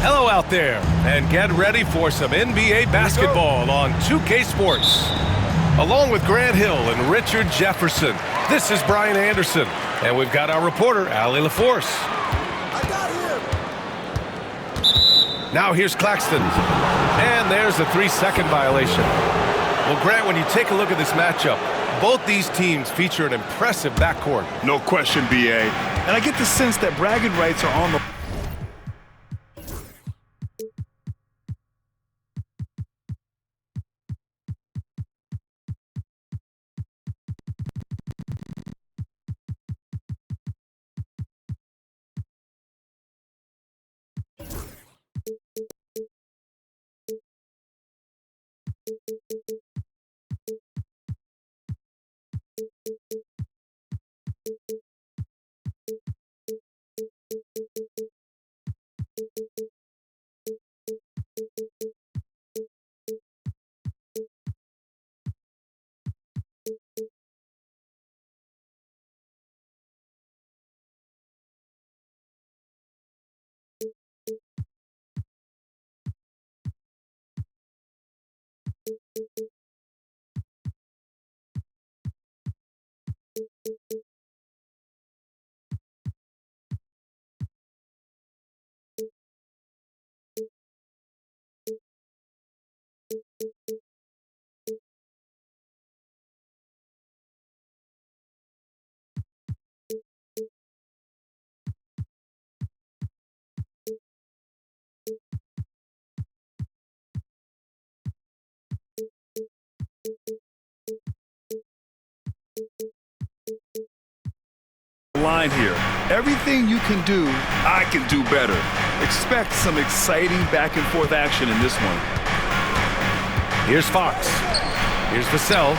Hello out there, and get ready for some NBA basketball on 2K Sports. Along with Grant Hill and Richard Jefferson, this is Brian Anderson, and we've got our reporter, Allie LaForce. I got him! Now here's Claxton, and there's a 3-second violation. Well, Grant, when you take a look at this matchup, both these teams feature an impressive backcourt. No question, B.A. And I get the sense that bragging rights are on the... line here. Everything you can do, I can do better. Expect some exciting back and forth action in this one. Here's Fox. Here's Vassell.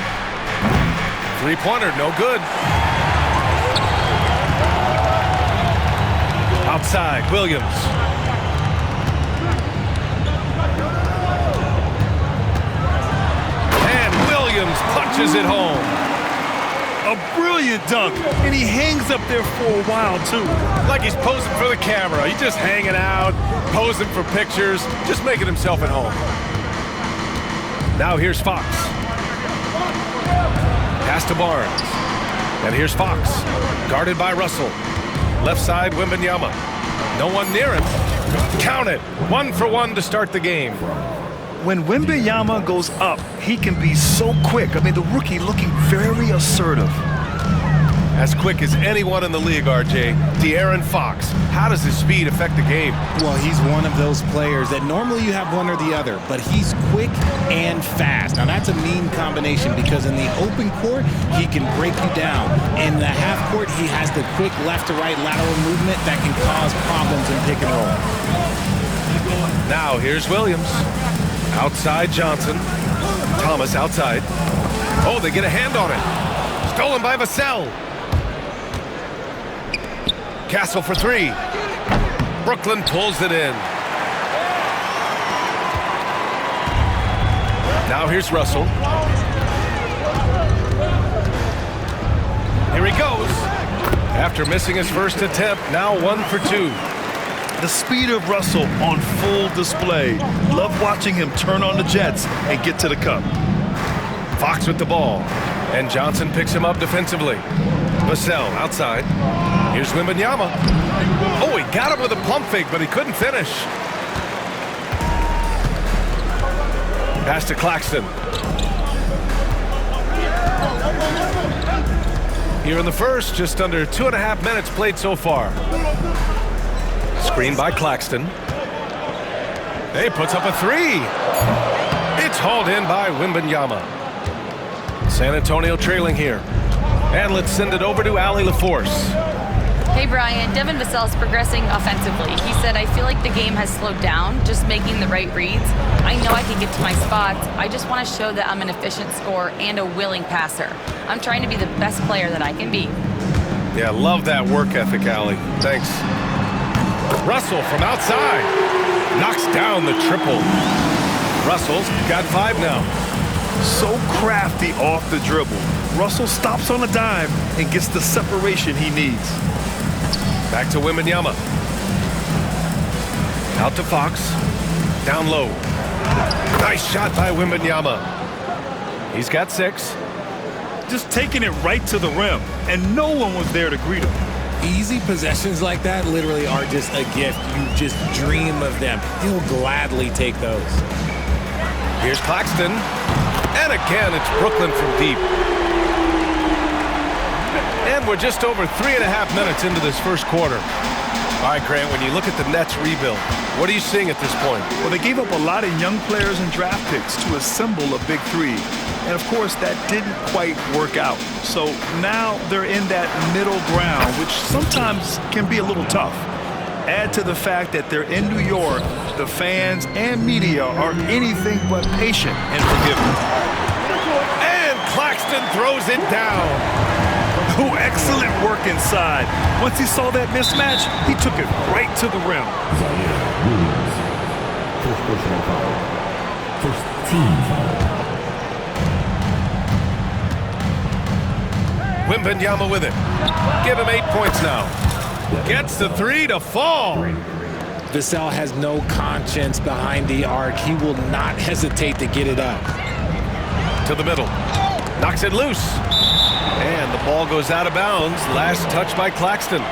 Three-pointer, no good. Outside, Williams. And Williams punches it home. A brilliant dunk, and he hangs up there for a while, too. Like he's posing for the camera. He's just hanging out, posing for pictures, just making himself at home. Now here's Fox. Pass to Barnes. And here's Fox, guarded by Russell. Left side, Wembanyama. No one near him. Count it. 1 for 1 to start the game. When Wembanyama goes up, he can be so quick. I mean, the rookie looking very assertive. As quick as anyone in the league, RJ. De'Aaron Fox. How does his speed affect the game? Well, he's one of those players that normally you have one or the other, but he's quick and fast. Now, that's a mean combination because in the open court, he can break you down. In the half court, he has the quick left-to-right lateral movement that can cause problems in pick and roll. Now, here's Williams. Outside Johnson. Thomas outside. Oh, they get a hand on it. Stolen by Vassell. Castle for three. Brooklyn pulls it in. Now here's Russell. Here he goes. After missing his first attempt, now 1 for 2. The speed of Russell on full display. Love watching him turn on the jets and get to the cup. Fox with the ball. And Johnson picks him up defensively. Vassell outside. Here's Wembanyama. Oh, he got him with a pump fake, but he couldn't finish. Pass to Claxton. Here in the first, just under 2.5 minutes played so far. Screen by Claxton. He puts up a three. It's hauled in by Wembanyama. San Antonio trailing here. And let's send it over to Allie LaForce. Hey Brian, Devin Vassell is progressing offensively. He said, I feel like the game has slowed down, just making the right reads. I know I can get to my spots. I just want to show that I'm an efficient scorer and a willing passer. I'm trying to be the best player that I can be. Yeah, love that work ethic, Allie. Thanks. Russell from outside. Knocks down the triple. Russell's got 5 now. So crafty off the dribble. Russell stops on a dime and gets the separation he needs. Back to Wembanyama. Out to Fox. Down low. Nice shot by Wembanyama. He's got 6. Just taking it right to the rim, and no one was there to greet him. Easy possessions like that literally are just a gift. You just dream of them. He'll gladly take those. Here's Claxton. And again, it's Brooklyn from deep. And we're just over 3.5 minutes into this first quarter. All right, Grant, when you look at the Nets rebuild, what are you seeing at this point? Well, they gave up a lot of young players and draft picks to assemble a big three. And, of course, that didn't quite work out. So now they're in that middle ground, which sometimes can be a little tough. Add to the fact that they're in New York, the fans and media are anything but patient and forgiving. And Claxton throws it down. Oh, excellent work inside. Once he saw that mismatch, he took it right to the rim. First personal foul. First team foul. Wembanyama with it. Give him 8 points now. Gets the 3 to fall. Vassell has no conscience behind the arc. He will not hesitate to get it up. To the middle. Knocks it loose. And the ball goes out of bounds. Last touch by Claxton.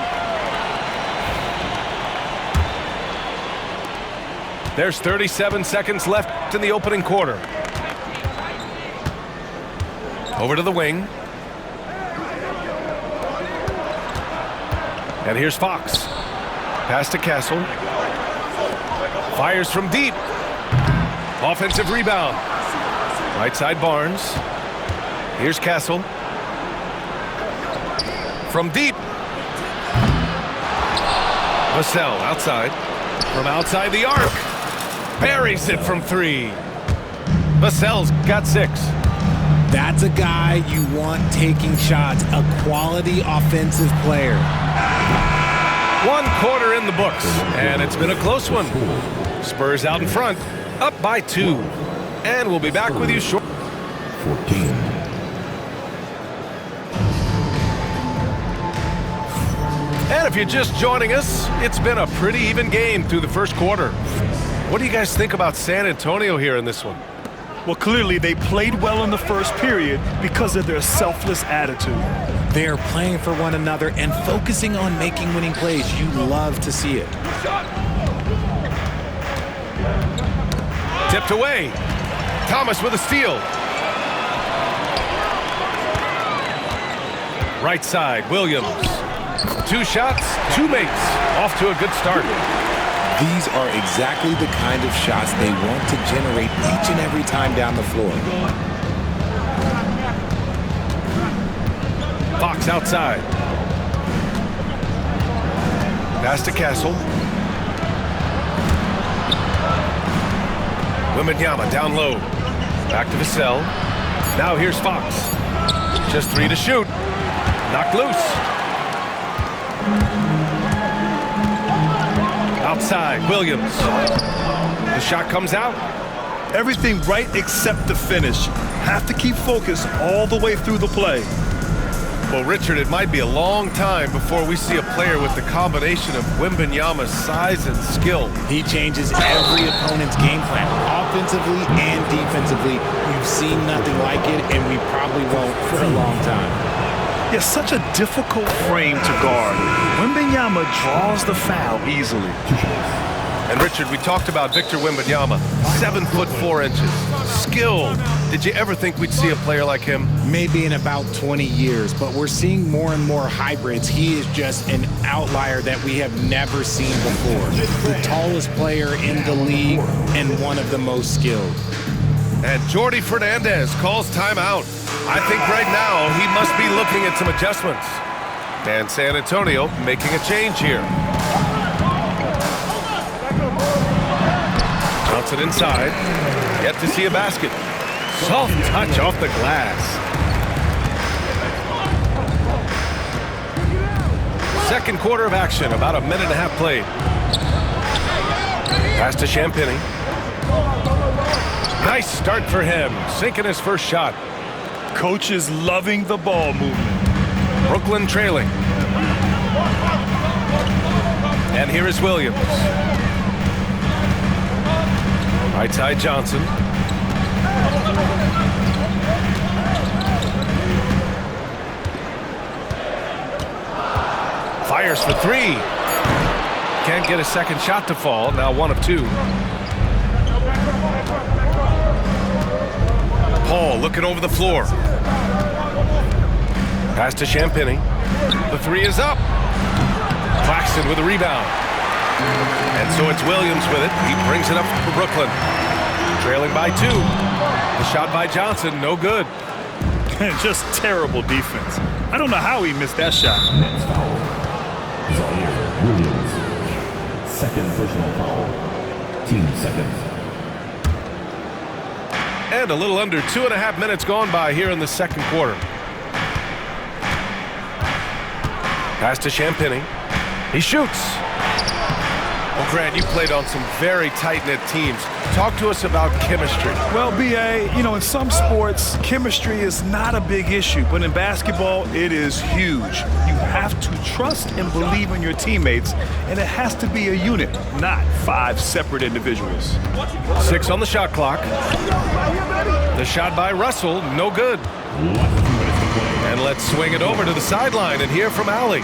There's 37 seconds left in the opening quarter. Over to the wing. And here's Fox. Pass to Castle. Fires from deep. Offensive rebound. Right side Barnes. Here's Castle. From deep. Vassell outside. From outside the arc. Buries it from 3. Vassell's got 6. That's a guy you want taking shots, a quality offensive player. 1 quarter in the books, and it's been a close one. Spurs out in front, up by 2. And we'll be back with you shortly. 14. And if you're just joining us, it's been a pretty even game through the first quarter. What do you guys think about San Antonio here in this one? Well, clearly they played well in the first period because of their selfless attitude. They are playing for one another and focusing on making winning plays. You love to see it. Tipped away. Thomas with a steal. Right side, Williams. 2 shots, 2 makes. Off to a good start. These are exactly the kind of shots they want to generate each and every time down the floor. Fox outside. Pass to Castle. Wembanyama down low. Back to Vassell. Now here's Fox. Just 3 to shoot. Knocked loose. outside, Williams. The shot comes out. Everything right except the finish. Have to keep focus all the way through the play. Well, Richard, it might be a long time before we see a player with the combination of Wembanyama's size and skill. He changes every opponent's game plan, offensively and defensively. You've seen nothing like it, and we probably won't for a long time. Yeah, such a difficult frame to guard. Wembanyama draws the foul easily. And Richard, we talked about Victor Wembanyama, 7'4". Skilled. Did you ever think we'd see a player like him? Maybe in about 20 years, but we're seeing more and more hybrids. He is just an outlier that we have never seen before. The tallest player in the league and one of the most skilled. And Jordi Fernandez calls timeout. I think right now he must be looking at some adjustments. And San Antonio making a change here. Johnson inside. Yet to see a basket. Soft touch off the glass. Second quarter of action, about a minute and a half played. Pass to Champagnie. Nice start for him, sinking his first shot. Coach is loving the ball movement. Brooklyn trailing. And here is Williams. Right side Johnson. Fires for three. Can't get a second shot to fall. Now 1 of 2. Paul looking over the floor. Pass to Champagnie. The 3 is up. Claxton with a rebound. And so it's Williams with it. He brings it up for Brooklyn. Trailing by 2. The shot by Johnson, no good. Just terrible defense. I don't know how he missed that shot. Zaire Williams. Second personal foul. Team seconds. And a little under 2.5 minutes gone by here in the second quarter. Pass to Champagnie. He shoots. Well, Grant, you played on some very tight-knit teams. Talk to us about chemistry. Well, B.A., you know, in some sports, chemistry is not a big issue, but in basketball, it is huge. You have to trust and believe in your teammates, and it has to be a unit, not 5 separate individuals. 6 on the shot clock. The shot by Russell, no good. And let's swing it over to the sideline and hear from Allie.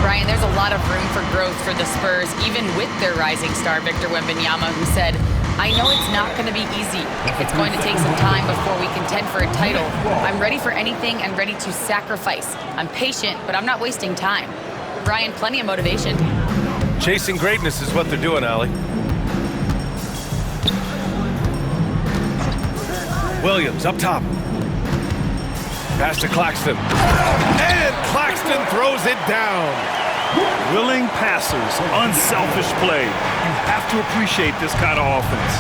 Brian, there's a lot of room for growth for the Spurs, even with their rising star, Victor Wembanyama, who said, I know it's not going to be easy. It's going to take some time before we contend for a title. I'm ready for anything and ready to sacrifice. I'm patient, but I'm not wasting time. Brian, plenty of motivation. Chasing greatness is what they're doing, Allie. Williams up top. Pass to Claxton. And Claxton throws it down. Willing passers, unselfish play. You have to appreciate this kind of offense.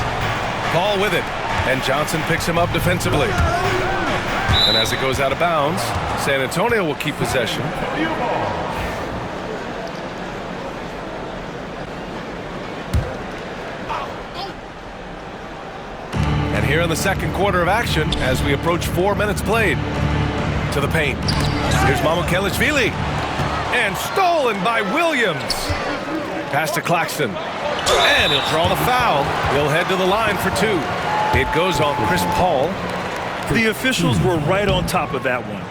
Ball with it. And Johnson picks him up defensively. And as it goes out of bounds, San Antonio will keep possession. And here in the second quarter of action, as we approach 4 minutes played. To the paint. Here's Mamukelashvili. And stolen by Williams. Pass to Claxton. And he'll draw the foul. He'll head to the line for 2. It goes on Chris Paul. The officials were right on top of that one.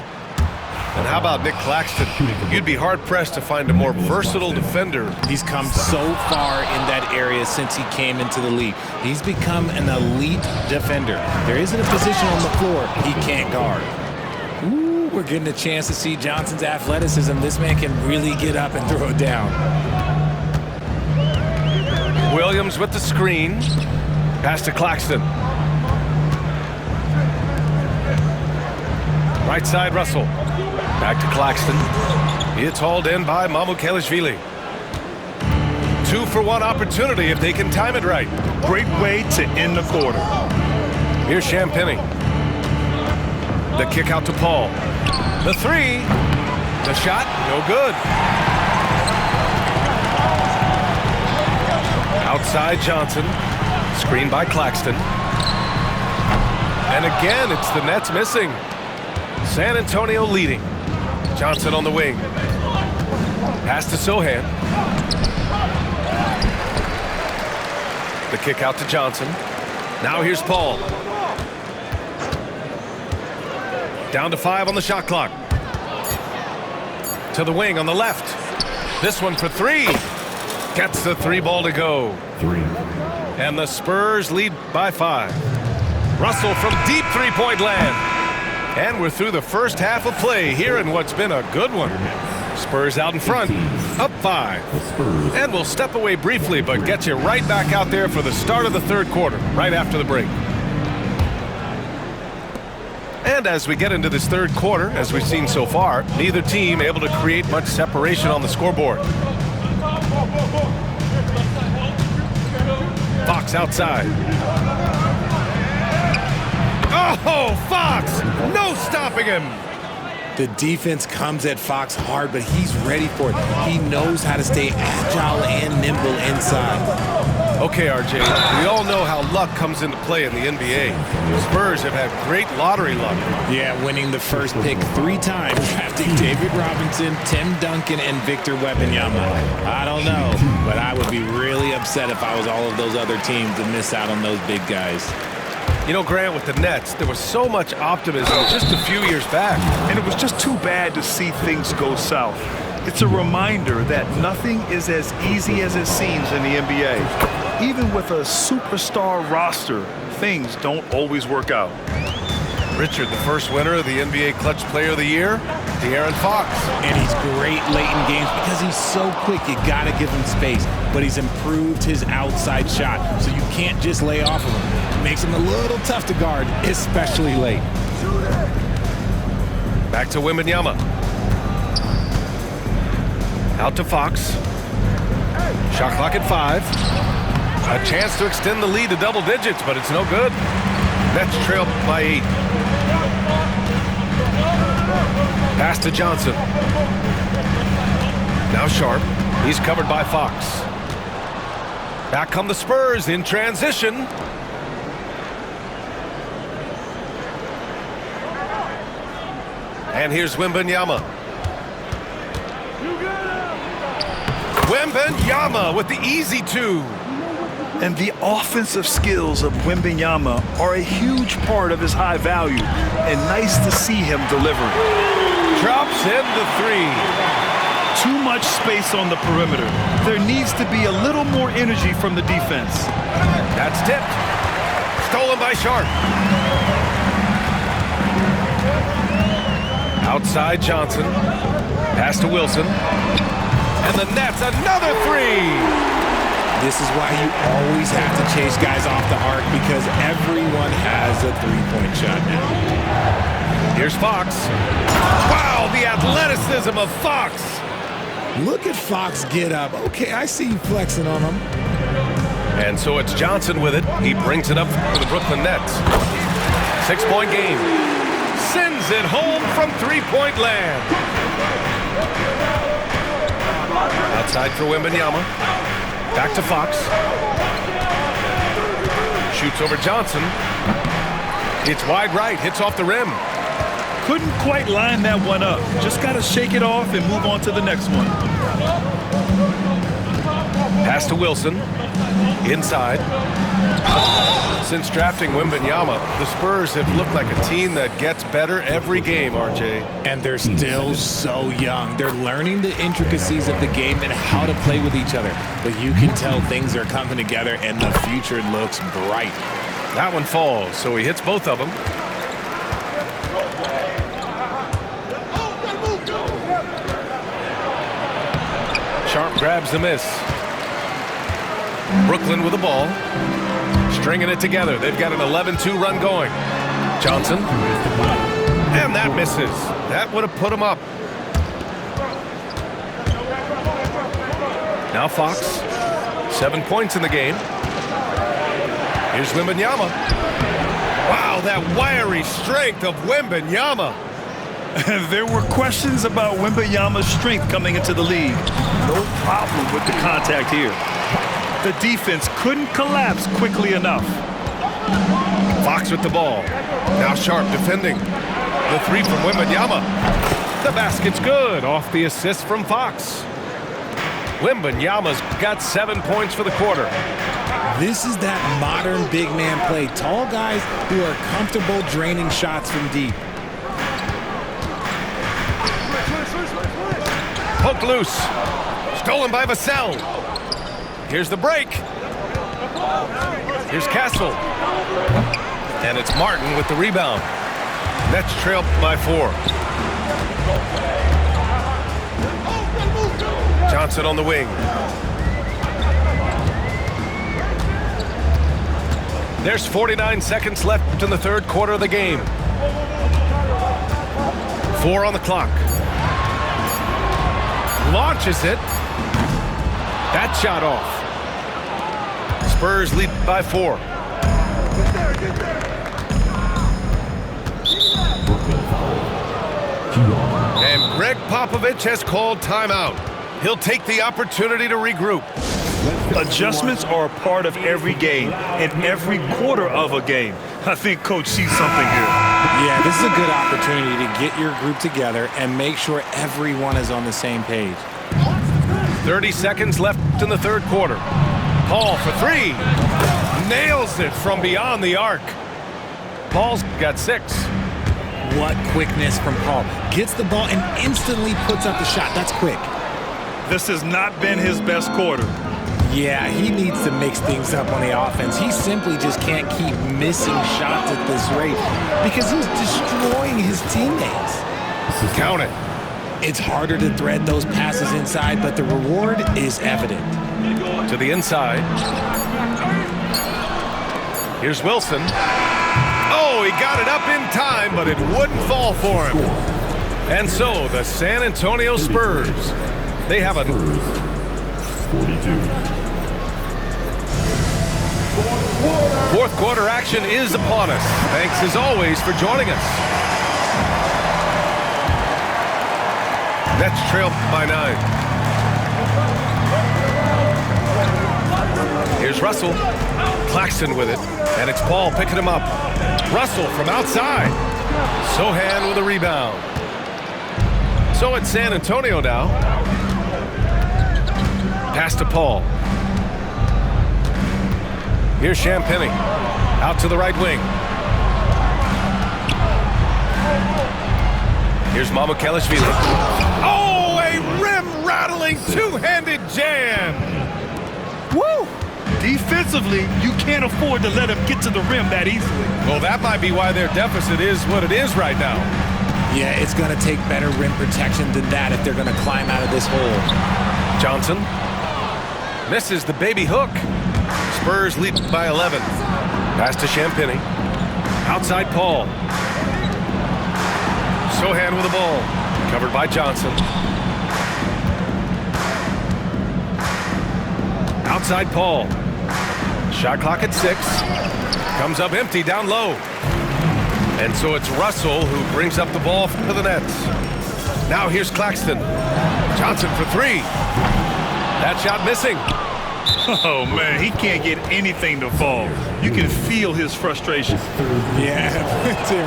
And how about Nick Claxton? You'd be hard-pressed to find a more versatile defender. He's come so far in that area since he came into the league. He's become an elite defender. There isn't a position on the floor he can't guard. Ooh, we're getting a chance to see Johnson's athleticism. This man can really get up and throw it down. Williams with the screen. Pass to Claxton. Right side, Russell. Back to Claxton. It's hauled in by Mamukelashvili. 2-for-1 opportunity if they can time it right. Great way to end the quarter. Here's Champagnie. The kick out to Paul. The 3. The shot, no good. Outside Johnson. Screen by Claxton. And again, it's the Nets missing. San Antonio leading. Johnson on the wing. Pass to Sohan. The kick out to Johnson. Now here's Paul. Down to 5 on the shot clock. To the wing on the left. This one for 3. Gets the 3 ball to go. 3. And the Spurs lead by 5. Russell from deep three-point land. And we're through the first half of play here in what's been a good one. Spurs out in front, up 5. And we'll step away briefly, but get you right back out there for the start of the third quarter, right after the break. And as we get into this third quarter, as we've seen so far, neither team able to create much separation on the scoreboard. Fox outside. Oh, Fox! No stopping him! The defense comes at Fox hard, but he's ready for it. He knows how to stay agile and nimble inside. Okay, RJ, we all know how luck comes into play in the NBA. The Spurs have had great lottery luck. Yeah, winning the first pick 3 times, drafting David Robinson, Tim Duncan, and Victor Wembanyama. I don't know, but I would be really upset if I was all of those other teams to miss out on those big guys. You know, Grant, with the Nets, there was so much optimism just a few years back. And it was just too bad to see things go south. It's a reminder that nothing is as easy as it seems in the NBA. Even with a superstar roster, things don't always work out. Richard, the first winner of the NBA Clutch Player of the Year, De'Aaron Fox. And he's great late in games because he's so quick. You got to give him space. But he's improved his outside shot, so you can't just lay off of him. It makes him a little tough to guard, especially late. Back to Wembanyama. Out to Fox. Shot clock at 5. A chance to extend the lead to double digits, but it's no good. Nets trail by 8. Pass to Johnson. Now Sharp. He's covered by Fox. Back come the Spurs in transition. And here's Wembanyama. Wembanyama with the easy 2. And the offensive skills of Wembanyama are a huge part of his high value, and nice to see him delivering. Drops in the 3. Too much space on the perimeter. There needs to be a little more energy from the defense. That's tipped. Stolen by Sharp. Outside Johnson. Pass to Wilson. And the Nets, another 3. This is why you always have to chase guys off the arc, because everyone has a 3-point shot now. Here's Fox. Wow, the athleticism of Fox. Look at Fox get up. Okay, I see you flexing on him. And so it's Johnson with it. He brings it up for the Brooklyn Nets. 6-point game. Sends it home from 3-point land. Outside for Wembanyama. Back to Fox. Shoots over Johnson. It's wide right. Hits off the rim. Couldn't quite line that one up. Just got to shake it off and move on to the next one. Pass to Wilson. Inside. Since drafting Wembanyama, the Spurs have looked like a team that gets better every game, RJ. And they're still so young. They're learning the intricacies of the game and how to play with each other. But you can tell things are coming together and the future looks bright. That one falls, so he hits both of them. Sharp grabs the miss. Brooklyn with the ball. Stringing it together. They've got an 11-2 run going. Johnson. And that misses. That would have put him up. Now Fox. 7 points in the game. Here's Wembanyama. Wow, that wiry strength of Wembanyama. There were questions about Wembanyama's strength coming into the league. No problem with the contact here. The defense couldn't collapse quickly enough. Fox with the ball. Now Sharp defending. The three from Wembanyama. The basket's good off the assist from Fox. Wembanyama's got 7 points for the quarter. This is that modern big man play. Tall guys who are comfortable draining shots from deep. Poked loose. Stolen by Vassell. Here's the break. Here's Castle. And it's Martin with the rebound. Nets trail by 4. Johnson on the wing. There's 49 seconds left in the third quarter of the game. 4 on the clock. Launches it. That shot off. Spurs lead by 4. And Greg Popovich has called timeout. He'll take the opportunity to regroup. Adjustments are a part of every game and every quarter of a game. I think Coach sees something here. Yeah, this is a good opportunity to get your group together and make sure everyone is on the same page. 30 seconds left in the third quarter. Paul for 3. Nails it from beyond the arc. Paul's got 6. What quickness from Paul. Gets the ball and instantly puts up the shot. That's quick. This has not been his best quarter. Yeah, he needs to mix things up on the offense. He simply just can't keep missing shots at this rate because he's destroying his teammates. Count it. It's harder to thread those passes inside, but the reward is evident. To the inside. Here's Wilson. Oh, he got it up in time, but it wouldn't fall for him. And so the San Antonio Spurs, they have a 42. fourth quarter action is upon us. Thanks as always for joining us. Nets trail by 9. Here's Russell. Claxton with it. And it's Paul picking him up. Russell from outside. Sohan with a rebound. So it's San Antonio now. Pass to Paul. Here's Champagnie. Out to the right wing. Here's Mamukelashvili. Oh, a rim-rattling two-handed jam. Woo! Defensively, you can't afford to let him get to the rim that easily. Well, that might be why their deficit is what it is right now. Yeah, it's going to take better rim protection than that if they're going to climb out of this hole. Johnson misses the baby hook. Spurs lead by 11. Pass to Champagnie. Outside Paul. Sohan with the ball. Covered by Johnson. Outside Paul. Shot clock at 6. Comes up empty down low. And so it's Russell who brings up the ball for the Nets. Now here's Claxton. Johnson for 3. That shot missing. Oh, man, he can't get anything to fall. You can feel his frustration. Yeah,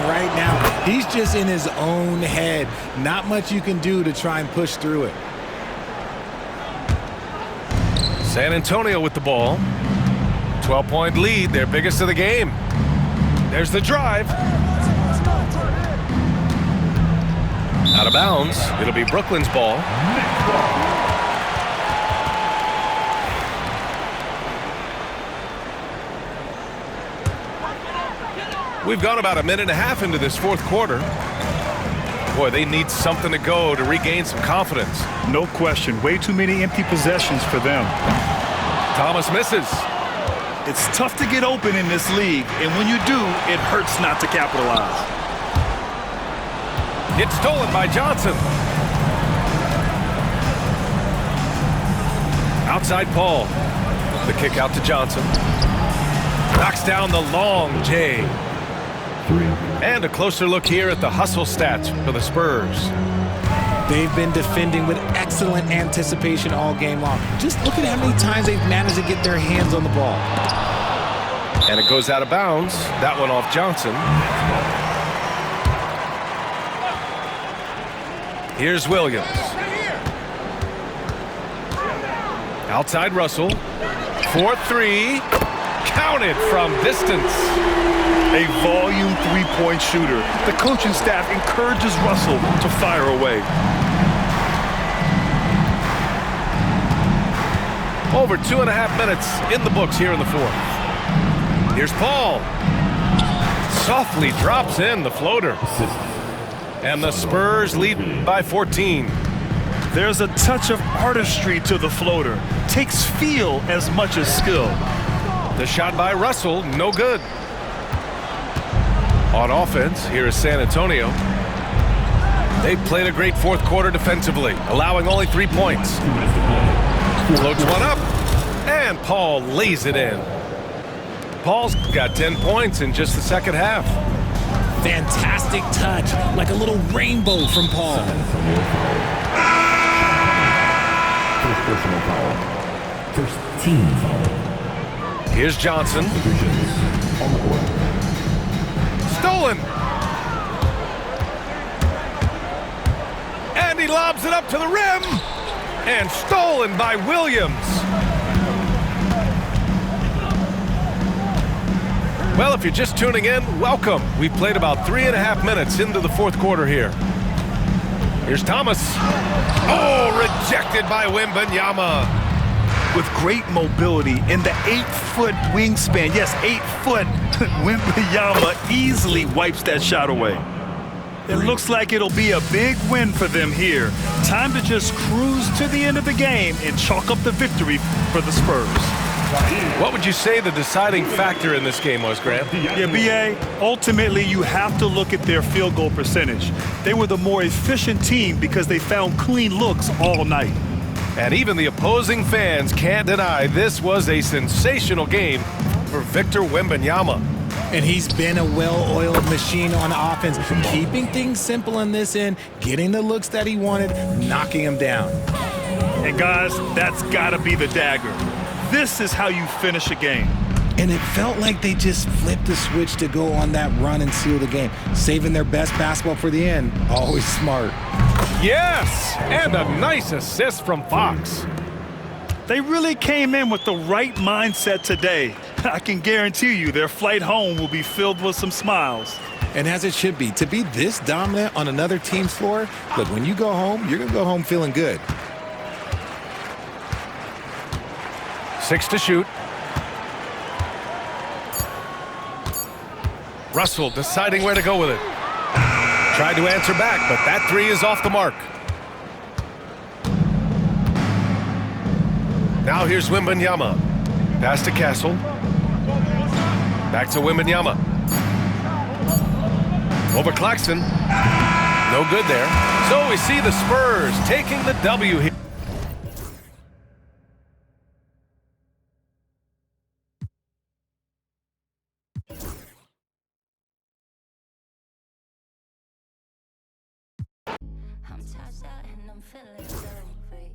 right now, he's just in his own head. Not much you can do to try and push through it. San Antonio with the ball. 12-point lead, their biggest of the game. There's the drive. Out of bounds. It'll be Brooklyn's ball. We've gone about a minute and a half into this fourth quarter. Boy, they need something to go to regain some confidence. No question. Way too many empty possessions for them. Thomas misses. It's tough to get open in this league, and when you do, it hurts not to capitalize. It's stolen by Johnson. Outside Paul. The kick out to Johnson. Knocks down the long J. 3. And a closer look here at the hustle stats for the Spurs. They've been defending with excellent anticipation all game long. Just look at how many times they've managed to get their hands on the ball. And it goes out of bounds. That one off Johnson. Here's Williams. Outside Russell. 4-3. Counted from distance. A volume three-point shooter. The coaching staff encourages Russell to fire away. Over 2.5 minutes in the books here in the fourth. Here's Paul. Softly drops in the floater. And the Spurs lead by 14. There's a touch of artistry to the floater. Takes feel as much as skill. The shot by Russell, no good. On offense, here is San Antonio. They played a great fourth quarter defensively, allowing only 3 points. Floats one up, and Paul lays it in. Paul's got 10 points in just the second half. Fantastic touch, like a little rainbow from Paul. First personal foul. First team foul. Here's Johnson. On the court. Stolen. And he lobs it up to the rim. And stolen by Williams. Well, if you're just tuning in, welcome. We've played about 3.5 minutes into the fourth quarter here. Here's Thomas. Oh, rejected by Wembanyama. With great mobility in the 8-foot wingspan. Yes, 8 foot. Wembanyama easily wipes that shot away. It looks like it'll be a big win for them here. Time to just cruise to the end of the game and chalk up the victory for the Spurs. What would you say the deciding factor in this game was, Grant? Yeah, B.A., ultimately you have to look at their field goal percentage. They were the more efficient team because they found clean looks all night. And even the opposing fans can't deny this was a sensational game for Victor Wembanyama. And he's been a well-oiled machine on offense, keeping things simple in this end, getting the looks that he wanted, knocking them down. And guys, that's got to be the dagger. This is how you finish a game. And it felt like they just flipped the switch to go on that run and seal the game, saving their best basketball for the end. Always smart. Yes, and a nice assist from Fox. They really came in with the right mindset today. I can guarantee you their flight home will be filled with some smiles. And as it should be, to be this dominant on another team's floor, look, when you go home, you're going to go home feeling good. 6 to shoot. Russell deciding where to go with it. Tried to answer back, but that three is off the mark. Now here's Wembanyama. Pass to Castle. Back to Wembanyama. Over Claxton. No good there. So we see the Spurs taking the W here. I'm touched out and I'm feeling so free.